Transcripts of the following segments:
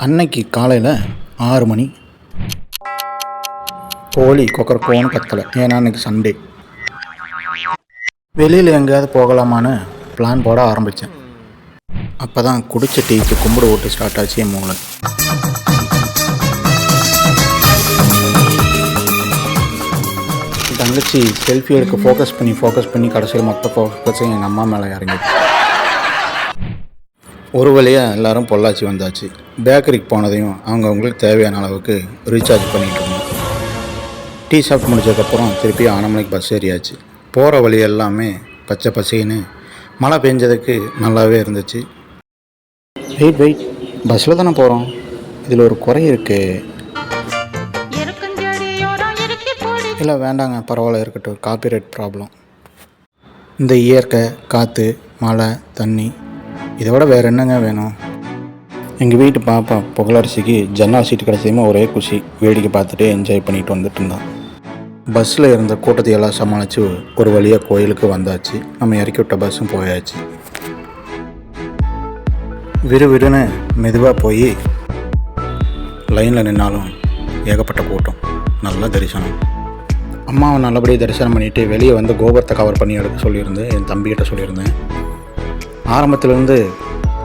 அன்னைக்கு காலையில் 6 மணி. கோழி கொக்கரக்கோன்னு கத்தலை. ஏன்னா அன்றைக்கி சண்டே. வெளியில் எங்கேயாவது போகலாமான்னு பிளான் போட ஆரம்பித்தேன். அப்போ தான் குடித்த டீக்கு கும்பிடு ஓட்டு ஸ்டார்ட் ஆச்சு என் மூளை. தங்கச்சி செல்ஃபி எடுக்க ஃபோக்கஸ் பண்ணி கடைசியில் மொத்த ஃபோக்கஸையும் எங்கள் அம்மா மேலே இறங்கிடுச்சு. ஒரு வழியாக எல்லோரும் பொள்ளாச்சி வந்தாச்சு. பேக்கரிக்கு போனதையும் அவங்களுக்கு தேவையான அளவுக்கு ரீசார்ஜ் பண்ணிகிட்டு இருந்தோம். டீ சாப்பிட்டு முடிச்சதுக்கப்புறம் திருப்பி 6 மணிக்கு பஸ் ஏறியாச்சு. போகிற வழி எல்லாமே பச்சை பசேன்னு மழை பெஞ்சதுக்கு நல்லாவே இருந்துச்சு. வெயிட் பஸ்ஸில் தானே போகிறோம், இதில் ஒரு குறை இருக்குது. இல்லை வேண்டாங்க, பரவாயில்ல இருக்கட்டும், காப்பிரைட் ப்ராப்ளம். இந்த இயற்கை காற்று மழை தண்ணி இதை விட வேறு என்னங்க வேணும்? எங்கள் வீட்டு பாப்பா புகழரசிக்கு ஜன்னல் சீட்டு கிடச்சதுமே ஒரே குஷி. வேடிக்கை பார்த்துட்டு என்ஜாய் பண்ணிட்டு வந்துட்டு இருந்தான். பஸ்ஸில் இருந்த கூட்டத்தை எல்லாம் சமாளித்து ஒரு வழியாக கோயிலுக்கு வந்தாச்சு. நம்ம இறக்கி விட்ட பஸ்ஸும் போயாச்சு. விறுவிறுன்னு மெதுவாக போய் லைனில் நின்னாலும் ஏகப்பட்ட கூட்டம். நல்ல தரிசனம். அம்மாவை நல்லபடியாக தரிசனம் பண்ணிவிட்டு வெளியே வந்து கோபுரத்தை கவர் பண்ணி எடுக்க சொல்லியிருந்தேன். என் தம்பிகிட்ட சொல்லியிருந்தேன். ஆரம்பத்துலேருந்து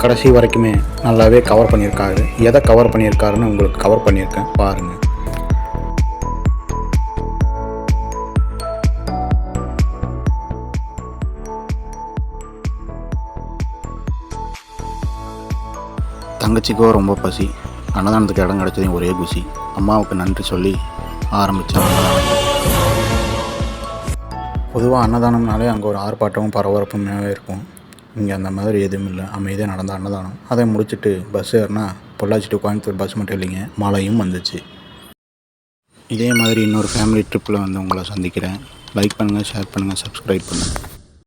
கடைசி வரைக்குமே நல்லாவே கவர் பண்ணியிருக்காரு. எதை கவர் பண்ணியிருக்காருன்னு உங்களுக்கு கவர் பண்ணியிருக்கேன், பாருங்கள். தங்கச்சிக்கோ ரொம்ப பசி. அன்னதானத்துக்கு இடம் கிடச்சதையும் ஒரே குஷி. அம்மாவுக்கு நன்றி சொல்லி ஆரம்பித்தேன். பொதுவாக அன்னதானம்னாலே அங்கே ஒரு ஆர்ப்பாட்டமும் பரபரப்புமே இருக்கும். இங்கே அந்த மாதிரி எதுவும் இல்லை, அமைதியாக நடந்த அன்னதானம். அதை முடிச்சுட்டு பஸ் ஏறினா பொள்ளாச்சி டு கோயம்புத்தூர் பஸ் மட்டும் இல்லைங்க, மழையும் வந்துச்சு. இதே மாதிரி இன்னொரு ஃபேமிலி ட்ரிப்பில் வந்து உங்களை சந்திக்கிறேன். லைக் பண்ணுங்கள், ஷேர் பண்ணுங்கள், சப்ஸ்கிரைப் பண்ணுங்கள்.